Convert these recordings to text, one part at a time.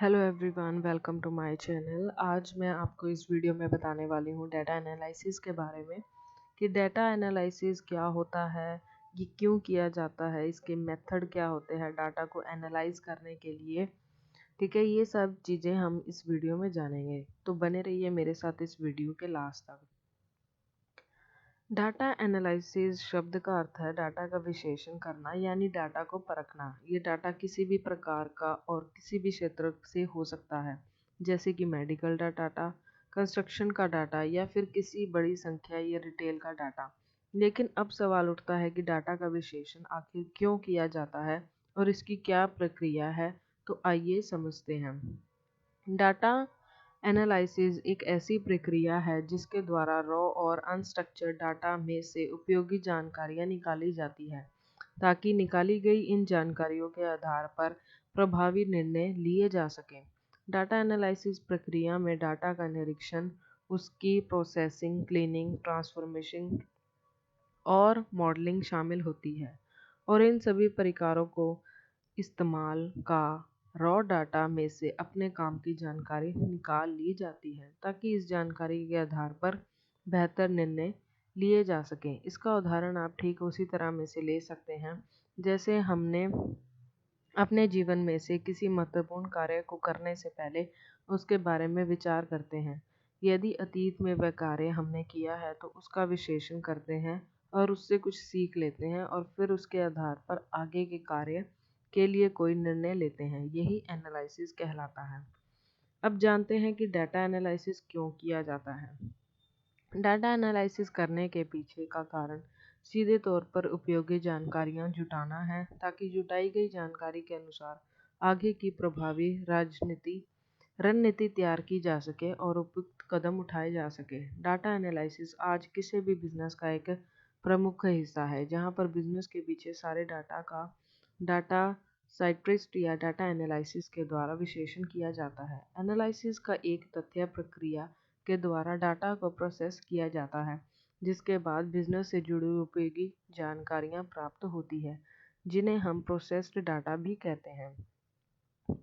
Hello everyone, welcome to my channel. आज मैं आपको इस वीडियो में बताने वाली हूँ डाटा एनालिसिस के बारे में कि डाटा एनालिसिस क्या होता है, ये क्यों किया जाता है, इसके मेथड क्या होते हैं डाटा को एनालाइज करने के लिए। ठीक है, ये सब चीज़ें हम इस वीडियो में जानेंगे, तो बने रहिए मेरे साथ इस वीडियो के लास्ट तक। डाटा एनालिसिस शब्द का अर्थ है डाटा का विश्लेषण करना, यानी डाटा को परखना। ये डाटा किसी भी प्रकार का और किसी भी क्षेत्र से हो सकता है, जैसे कि मेडिकल डाटा, कंस्ट्रक्शन का डाटा या फिर किसी बड़ी संख्या या रिटेल का डाटा। लेकिन अब सवाल उठता है कि डाटा का विश्लेषण आखिर क्यों किया जाता है और इसकी क्या प्रक्रिया है। तो आइए समझते हैं। डाटा एनालिसिस एक ऐसी प्रक्रिया है जिसके द्वारा रॉ और अनस्ट्रक्चर्ड डाटा में से उपयोगी जानकारियाँ निकाली जाती है, ताकि निकाली गई इन जानकारियों के आधार पर प्रभावी निर्णय लिए जा सकें। डाटा एनालिसिस प्रक्रिया में डाटा का निरीक्षण, उसकी प्रोसेसिंग, क्लीनिंग, ट्रांसफॉर्मेशन और मॉडलिंग शामिल होती है, और इन सभी प्रकारों को इस्तेमाल का रॉ डाटा में से अपने काम की जानकारी निकाल ली जाती है, ताकि इस जानकारी के आधार पर बेहतर निर्णय लिए जा सकें। इसका उदाहरण आप ठीक उसी तरह में से ले सकते हैं, जैसे हमने अपने जीवन में से किसी महत्वपूर्ण कार्य को करने से पहले उसके बारे में विचार करते हैं। यदि अतीत में वह कार्य हमने किया है तो उसका विश्लेषण करते हैं और उससे कुछ सीख लेते हैं, और फिर उसके आधार पर आगे के कार्य के लिए कोई निर्णय लेते हैं। यही एनालिसिस कहलाता है। अब जानते हैं कि डाटा एनालिसिस क्यों किया जाता है। डाटा एनालिसिस करने के पीछे का कारण सीधे तौर पर उपयोगी जानकारियाँ जुटाना है, ताकि जुटाई गई जानकारी के अनुसार आगे की प्रभावी रणनीति तैयार की जा सके और उपयुक्त कदम उठाए जा सके। डाटा एनालिसिस आज किसी भी बिजनेस का एक प्रमुख हिस्सा है, जहाँ पर बिजनेस के पीछे सारे डाटा साइंटिस्ट या डाटा एनालिसिस के द्वारा विश्लेषण किया जाता है। एनालिसिस का एक तथ्य प्रक्रिया के द्वारा डाटा को प्रोसेस किया जाता है, जिसके बाद बिजनेस से जुड़ी उपयोगी जानकारियाँ प्राप्त होती है, जिन्हें हम प्रोसेस्ड डाटा भी कहते हैं।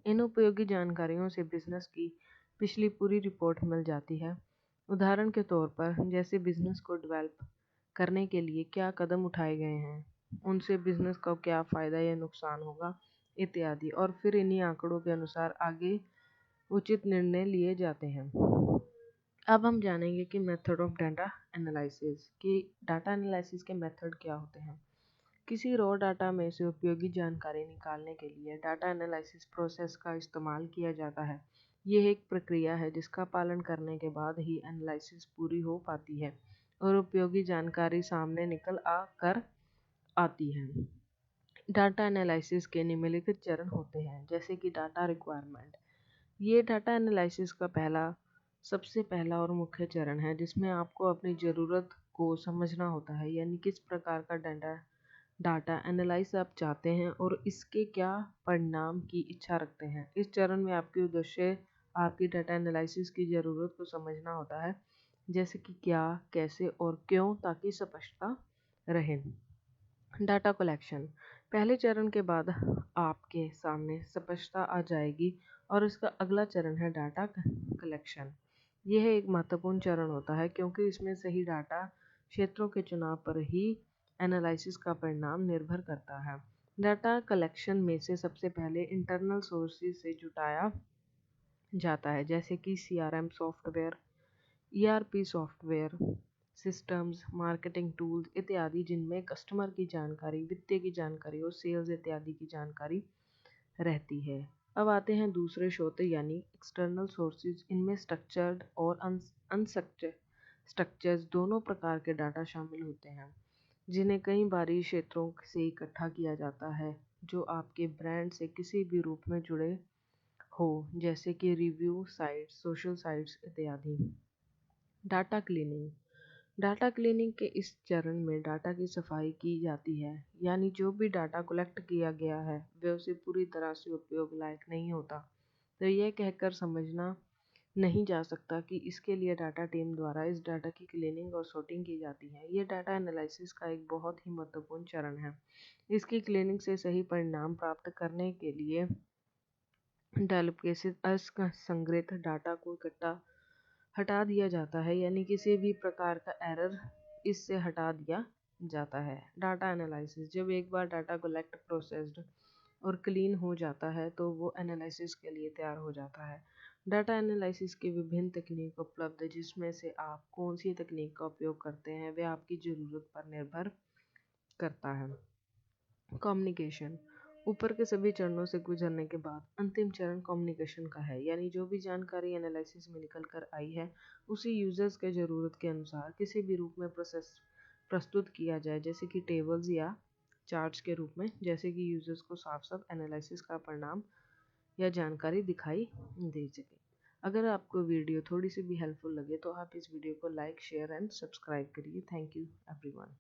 इन उपयोगी जानकारियों से बिजनेस की पिछली पूरी रिपोर्ट मिल जाती है। उदाहरण के तौर पर, जैसे बिजनेस को डेवलप करने के लिए क्या कदम उठाए गए हैं, उनसे बिजनेस को क्या फ़ायदा या नुकसान होगा, इत्यादि। और फिर इन्हीं आंकड़ों के अनुसार आगे उचित निर्णय लिए जाते हैं। अब हम जानेंगे कि मेथड ऑफ डाटा एनालिसिस, कि डाटा एनालिसिस के मेथड क्या होते हैं। किसी रॉ डाटा में से उपयोगी जानकारी निकालने के लिए डाटा एनालिसिस प्रोसेस का इस्तेमाल किया जाता है। यह एक प्रक्रिया है जिसका पालन करने के बाद ही एनालिसिस पूरी हो पाती है और उपयोगी जानकारी सामने निकल कर आती है। डाटा एनालिसिस के निम्नलिखित चरण होते हैं, जैसे कि डाटा रिक्वायरमेंट। ये डाटा एनालिसिस का सबसे पहला और मुख्य चरण है, जिसमें आपको अपनी ज़रूरत को समझना होता है, यानी किस प्रकार का डाटा एनालाइज आप चाहते हैं और इसके क्या परिणाम की इच्छा रखते हैं। इस चरण में आपके उद्देश्य आपकी डाटा एनालिसिस की ज़रूरत को समझना होता है, जैसे कि क्या, कैसे और क्यों, ताकि स्पष्टता रहे। Data collection. पहले चरण के बाद आपके सामने स्पष्टता आ जाएगी, और इसका अगला चरण है डाटा कलेक्शन। यह एक महत्वपूर्ण चरण होता है, क्योंकि इसमें सही डाटा क्षेत्रों के चुनाव पर ही एनालिसिस का परिणाम निर्भर करता है। डाटा कलेक्शन में से सबसे पहले इंटरनल सोर्सेज से जुटाया जाता है, जैसे कि CRM software, ERP software, systems, marketing tools इत्यादि, जिनमें कस्टमर की जानकारी, वित्तीय की जानकारी और सेल्स इत्यादि की जानकारी रहती है। अब आते हैं दूसरे स्रोत, यानी एक्सटर्नल सोर्सेज। इनमें स्ट्रक्चर्ड और अनस्ट्रक्चर्ड स्ट्रक्चर्स दोनों प्रकार के डाटा शामिल होते हैं, जिन्हें कई बारी क्षेत्रों से इकट्ठा किया जाता है, जो आपके ब्रांड से किसी भी रूप में जुड़े हो, जैसे कि रिव्यू साइट्स, सोशल साइट्स इत्यादि। Data cleaning. डाटा क्लीनिंग के इस चरण में डाटा की सफाई की जाती है, यानी जो भी डाटा कलेक्ट किया गया है वह उसे पूरी तरह से उपयोग लायक नहीं होता, तो यह कहकर समझना नहीं जा सकता कि इसके लिए डाटा टीम द्वारा इस डाटा की क्लीनिंग और सॉर्टिंग की जाती है। यह डाटा एनालिसिस का एक बहुत ही महत्वपूर्ण चरण है। इसकी क्लीनिंग से सही परिणाम प्राप्त करने के लिए डेवलप केसेस असंगत डाटा को इकट्ठा हटा दिया जाता है, यानी किसी भी प्रकार का एरर इससे हटा दिया जाता है। डाटा एनालिसिस, जब एक बार डाटा कलेक्ट प्रोसेस्ड और क्लीन हो जाता है तो वो एनालिसिस के लिए तैयार हो जाता है। डाटा एनालिसिस की विभिन्न तकनीक उपलब्ध है, जिसमें से आप कौन सी तकनीक का उपयोग करते हैं वह आपकी ज़रूरत पर निर्भर करता है। कम्युनिकेशन, ऊपर के सभी चरणों से गुजरने के बाद अंतिम चरण कम्युनिकेशन का है, यानी जो भी जानकारी एनालिसिस में निकल कर आई है उसी यूजर्स के ज़रूरत के अनुसार किसी भी रूप में प्रस्तुत किया जाए, जैसे कि टेबल्स या चार्ट्स के रूप में, जैसे कि यूजर्स को साफ साफ एनालिसिस का परिणाम या जानकारी दिखाई दे सके। अगर आपको वीडियो थोड़ी सी भी हेल्पफुल लगे तो आप इस वीडियो को लाइक शेयर एंड सब्सक्राइब करिए। Thank you everyone.